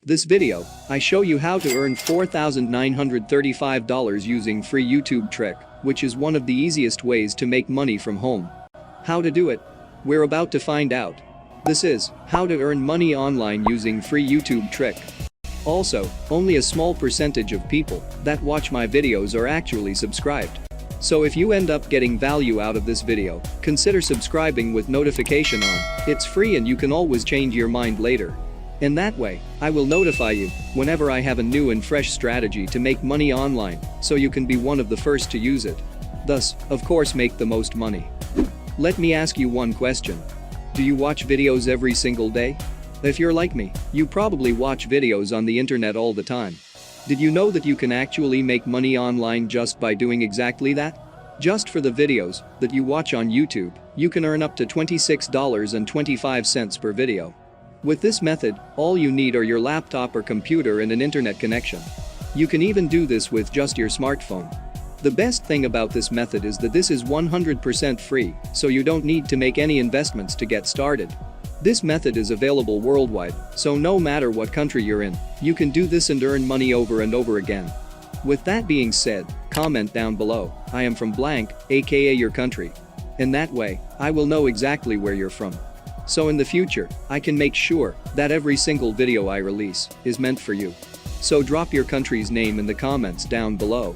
This video, I show you how to earn $4,935 using free YouTube trick, which is one of the easiest ways to make money from home. How to do it? We're about to find out. This is how to earn money online using free YouTube trick. Also, only a small percentage of people that watch my videos are actually subscribed. So if you end up getting value out of this video, consider subscribing with notification on. It's free and you can always change your mind later. In that way, I will notify you whenever I have a new and fresh strategy to make money online, so you can be one of the first to use it. Thus, of course, make the most money. Let me ask you one question. Do you watch videos every single day? If you're like me, you probably watch videos on the internet all the time. Did you know that you can actually make money online just by doing exactly that? Just for the videos that you watch on YouTube, you can earn up to $26.25 per video. With this method, all you need are your laptop or computer and an internet connection. You can even do this with just your smartphone. The best thing about this method is that this is 100% free, so you don't need to make any investments to get started. This method is available worldwide, so no matter what country you're in, you can do this and earn money over and over again. With that being said, comment down below, I am from blank, aka your country. In that way, I will know exactly where you're from. So in the future, I can make sure that every single video I release is meant for you. So drop your country's name in the comments down below.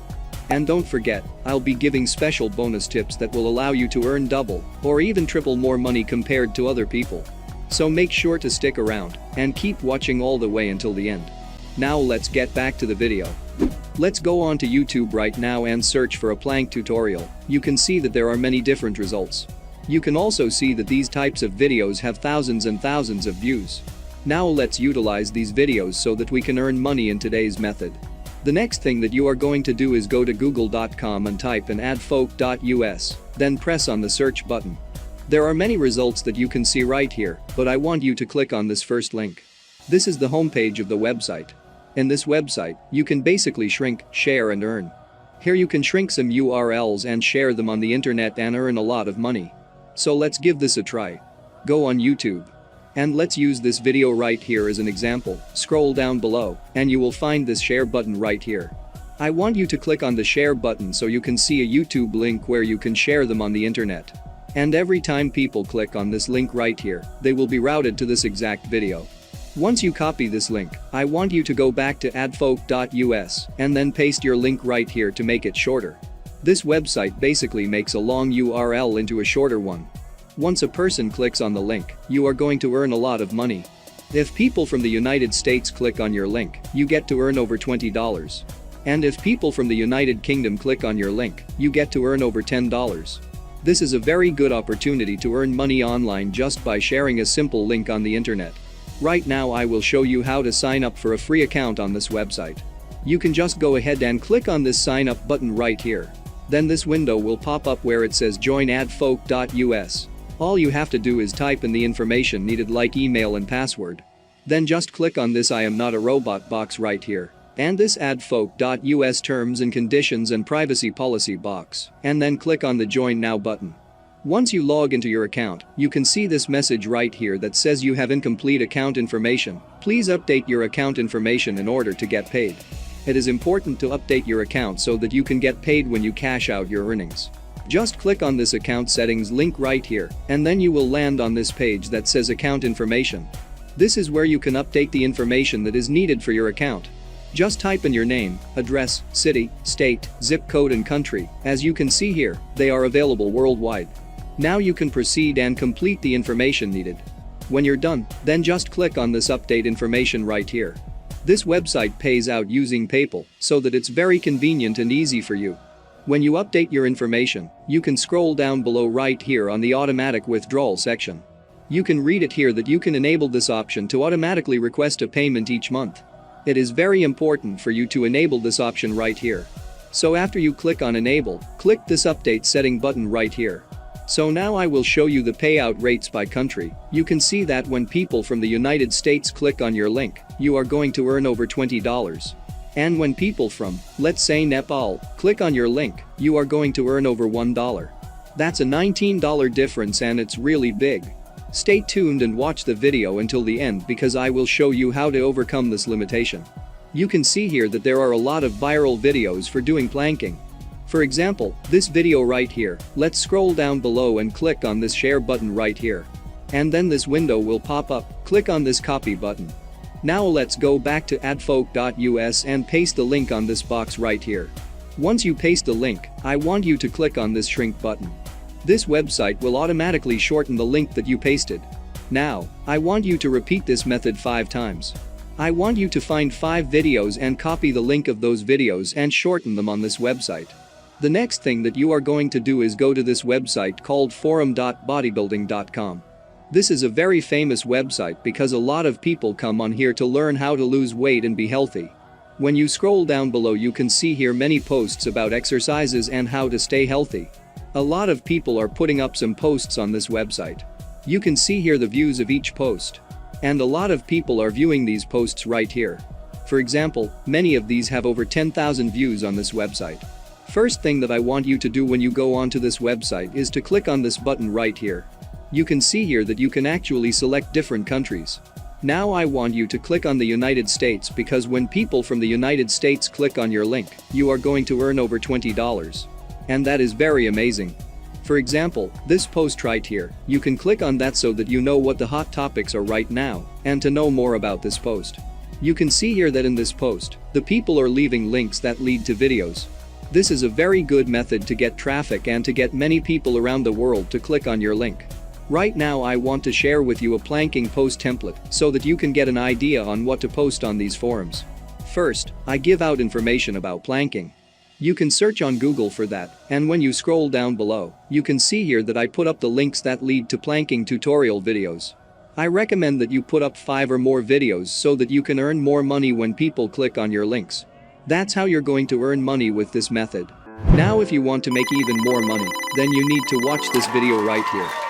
And don't forget, I'll be giving special bonus tips that will allow you to earn double or even triple more money compared to other people. So make sure to stick around and keep watching all the way until the end. Now let's get back to the video. Let's go on to YouTube right now and search for a plank tutorial. You can see that there are many different results. You can also see that these types of videos have thousands and thousands of views. Now let's utilize these videos so that we can earn money in today's method. The next thing that you are going to do is go to google.com and type in adfolk.us, then press on the search button. There are many results that you can see right here, but I want you to click on this first link. This is the homepage of the website. In this website, you can basically shrink, share and earn. Here you can shrink some URLs and share them on the internet and earn a lot of money. So let's give this a try. Go on YouTube. And let's use this video right here as an example. Scroll down below and you will find this share button right here. I want you to click on the share button so you can see a YouTube link where you can share them on the internet. And every time people click on this link right here, they will be routed to this exact video. Once you copy this link, I want you to go back to adfolk.us and then paste your link right here to make it shorter. This website basically makes a long URL into a shorter one. Once a person clicks on the link, you are going to earn a lot of money. If people from the United States click on your link, you get to earn over $20. And if people from the United Kingdom click on your link, you get to earn over $10. This is a very good opportunity to earn money online just by sharing a simple link on the internet. Right now I will show you how to sign up for a free account on this website. You can just go ahead and click on this sign up button right here. Then this window will pop up where it says join adfolk.us. All you have to do is type in the information needed like email and password. Then just click on this I am not a robot box right here. And this adfolk.us terms and conditions and privacy policy box. And then click on the join now button. Once you log into your account, you can see this message right here that says you have incomplete account information. Please update your account information in order to get paid. It is important to update your account so that you can get paid when you cash out your earnings. Just click on this account settings link right here, and then you will land on this page that says account information. This is where you can update the information that is needed for your account. Just type in your name, address, city, state, zip code and country. As you can see here, they are available worldwide. Now you can proceed and complete the information needed. When you're done, then just click on this update information right here. This website pays out using PayPal, so that it's very convenient and easy for you. When you update your information, you can scroll down below right here on the automatic withdrawal section. You can read it here that you can enable this option to automatically request a payment each month. It is very important for you to enable this option right here. So after you click on enable, click this update setting button right here. So now I will show you the payout rates by country. You can see that when people from the United States click on your link, you are going to earn over $20. And when people from, let's say Nepal, click on your link, you are going to earn over $1. That's a $19 difference and it's really big. Stay tuned and watch the video until the end because I will show you how to overcome this limitation. You can see here that there are a lot of viral videos for doing planking. For example, this video right here. Let's scroll down below and click on this share button right here. And then this window will pop up. Click on this copy button. Now let's go back to adfolk.us and paste the link on this box right here. Once you paste the link, I want you to click on this shrink button. This website will automatically shorten the link that you pasted. Now, I want you to repeat this method 5 times. I want you to find 5 videos and copy the link of those videos and shorten them on this website. The next thing that you are going to do is go to this website called forum.bodybuilding.com. This is a very famous website because a lot of people come on here to learn how to lose weight and be healthy. When you scroll down below you can see here many posts about exercises and how to stay healthy. A lot of people are putting up some posts on this website. You can see here the views of each post. And a lot of people are viewing these posts right here. For example, many of these have over 10,000 views on this website. First thing that I want you to do when you go onto this website is to click on this button right here. You can see here that you can actually select different countries. Now I want you to click on the United States because when people from the United States click on your link, you are going to earn over $20. And that is very amazing. For example, this post right here, you can click on that so that you know what the hot topics are right now, and to know more about this post. You can see here that in this post, the people are leaving links that lead to videos. This is a very good method to get traffic and to get many people around the world to click on your link. Right now I want to share with you a planking post template so that you can get an idea on what to post on these forums. First, I give out information about planking. You can search on Google for that, and when you scroll down below, you can see here that I put up the links that lead to planking tutorial videos. I recommend that you put up 5 or more videos so that you can earn more money when people click on your links. That's how you're going to earn money with this method. Now if you want to make even more money, then you need to watch this video right here.